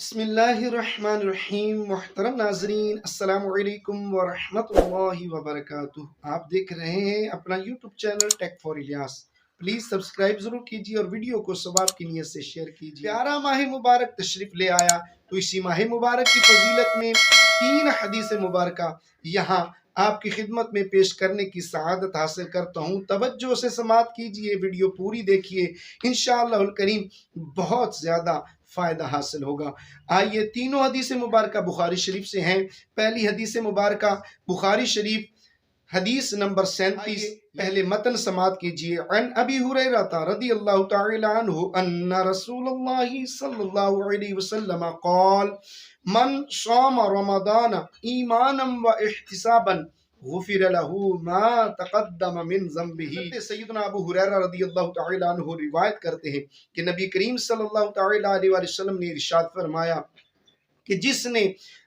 बिस्मिल्लाहिर्रहमानिर्रहीम। मुहतरम नाजरीन, अस्सलाम वालेकुम वरहमतुल्लाहि वबरकातुह। आप देख रहे हैं अपना YouTube channel Tech for Ilyas. Please subscribe ज़रूर कीजिए और वीडियो को सवाब की नीयत से शेयर कीजिए। प्यारा माह मुबारक तशरीफ़ ले आया, तो इसी माह मुबारक की फजीलत में 3 हदीस मुबारक यहाँ आपकी खिदमत में पेश करने की सआदत हासिल करता हूँ। तवज्जो से समाअत कीजिए, वीडियो पूरी देखिए, इंशाअल्लाह करीम बहुत ज़्यादा फ़ायदा हासिल होगा। आइए, तीनों हदीस मुबारक बुखारी शरीफ से हैं। पहली हदीस मुबारक बुखारी शरीफ हदीस नंबर 37। पहले मतन समात कीजिए। अन अबी हुरैरा रदियल्लाहु तआला अन्हु अन्ना रसूलुल्लाह सल्लल्लाहु अलैहि वसल्लम क़ाल मन शाम रमज़ान ईमानन व इहतिसाबन गुफिर लहू मा तक़द्दम मिन ज़ंबिही। सय्यदना अबू हुरैरा रदियल्लाहु तआला अन्हु रिवायत करते हैं कि नबी करीम सल्लल्लाहु तआला अलैहि वसल्लम ने इरशाद फरमाया कि जिसने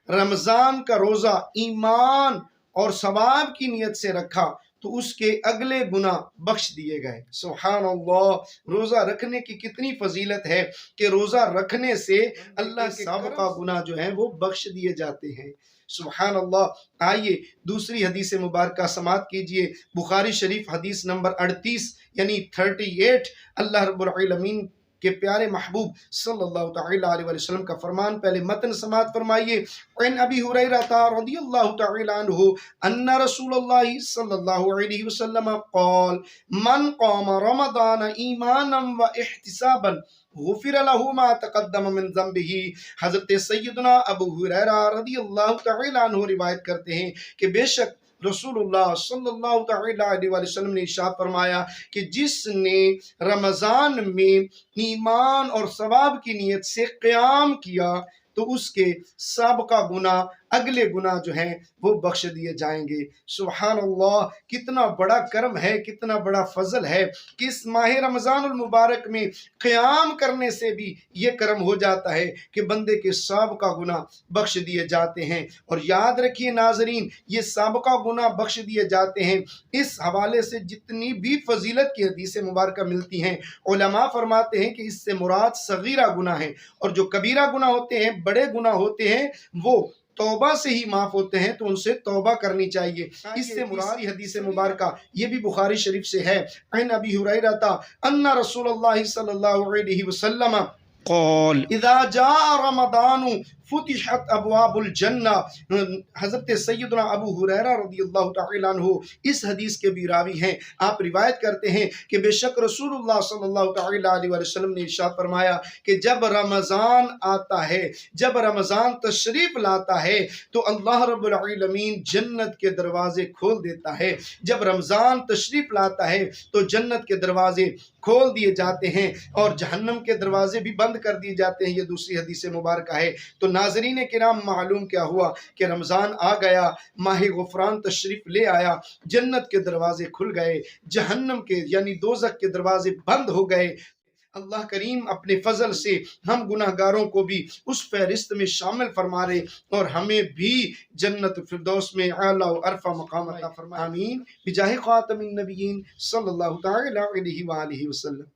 रमज़ान का रोज़ा ईमान और सवाब की नीयत से रखा तो उसके अगले गुनाह बख्श दिए गए। सुभान अल्लाह, रोज़ा रखने की कितनी फजीलत है कि रोज़ा रखने से अल्लाह के साबिक़ा गुनाह जो हैं वो बख्श दिए जाते हैं। सुभान अल्लाह। आइए दूसरी हदीस मुबारक समाअत कीजिए। बुखारी शरीफ हदीस नंबर 38 यानी 38। अल्लाह रब्बुल आलमीन के प्यारे महबूब सल्लल्लाहु तआला अलैहि वसल्लम का फरमान। पहले मतन समाअत फरमाइए। अन अबी हुरैरा रदियल्लाहु तआला अन्हु अन्ना रसूलुल्लाह सल्लल्लाहु अलैहि वसल्लम क़ाल मन क़ाम रमज़ान ईमानन व इहतिसाबन गुफिर लहू मा तक़द्दम मिन ज़ंबिही। हज़रत सय्यदना अबू हुरैरा रदियल्लाहु तआला अन्हु रिवायत करते हैं कि बेशक रसूलुल्लाह सल्लल्लाहु तआला अलैहि वसल्लम ने इरशाद फरमाया कि जिसने रमज़ान में ईमान और सवाब की नीयत से क़याम किया तो उसके साबिक़ा गुनाह, अगले गुनाह जो हैं वो बख्श दिए जाएंगे। सुभान अल्लाह, कितना बड़ा करम है, कितना बड़ा फजल है कि इस माह रमज़ानुल मुबारक में क़याम करने से भी ये करम हो जाता है कि बंदे के साबिक़ा गुनाह बख्श दिए जाते हैं। और याद रखिए नाज़रीन, ये साबिक़ा गुनाह बख्श दिए जाते हैं। इस हवाले से जितनी भी फजीलत की हदीसें मुबारक मिलती हैं, उलमा फरमाते हैं कि इससे मुराद सगीरा गुनाह है, और जो कबीरा गुनाह होते हैं, बड़े गुनाह होते हैं, वो तौबा से ही माफ होते हैं, तो उनसे तौबा करनी चाहिए। इससे मुराद हदीस मुबारक ये भी बुखारी शरीफ से है। अन अबी हुरैरा अन्ना रसूलुल्लाह सल्लल्लाहु अलैहि वसल्लम क़ाल इज़ा जाअ रमज़ानु फुतिहत अबवाबुल जन्ना। हज़रत सय्यदना अबू हुरैरा रदियल्लाहु तआला अन्हु इस हदीस के भी रावी हैं। आप रिवायत करते हैं कि बेशक रसूलुल्लाह सल्लल्लाहु तआला अलैहि वसल्लम ने इरशाद फरमाया कि जब रमज़ान आता है, जब रमज़ान तशरीफ़ लाता है, तो अल्लाह रब्बुल आलमीन जन्नत के दरवाजे खोल देता है। जब रमज़ान तशरीफ़ लाता है तो जन्नत के दरवाजे खोल दिए जाते हैं और जहन्नम के दरवाजे भी बंद कर दिए जाते हैं। ये दूसरी हदीस मुबारक है। तो नाज़रीन किराम, मालूम क्या हुआ कि रमज़ान आ गया, माह गुफ़रान तशरीफ़ ले आया, जन्नत के दरवाजे खुल गए, जहन्नम के यानी दोज़ख के दरवाजे बंद हो गए। अल्लाह करीम अपने फजल से हम गुनाहगारों को भी उस फहरिस्त में शामिल फरमा रहे और हमें भी जन्नत फिरदौस में आला व अरफा मकाम अता फरमाए। आमीन बिजाहि ख़ातमिन नबिय्यीन सल्लल्लाहु तआला अलैहि व आलिहि वसल्लम।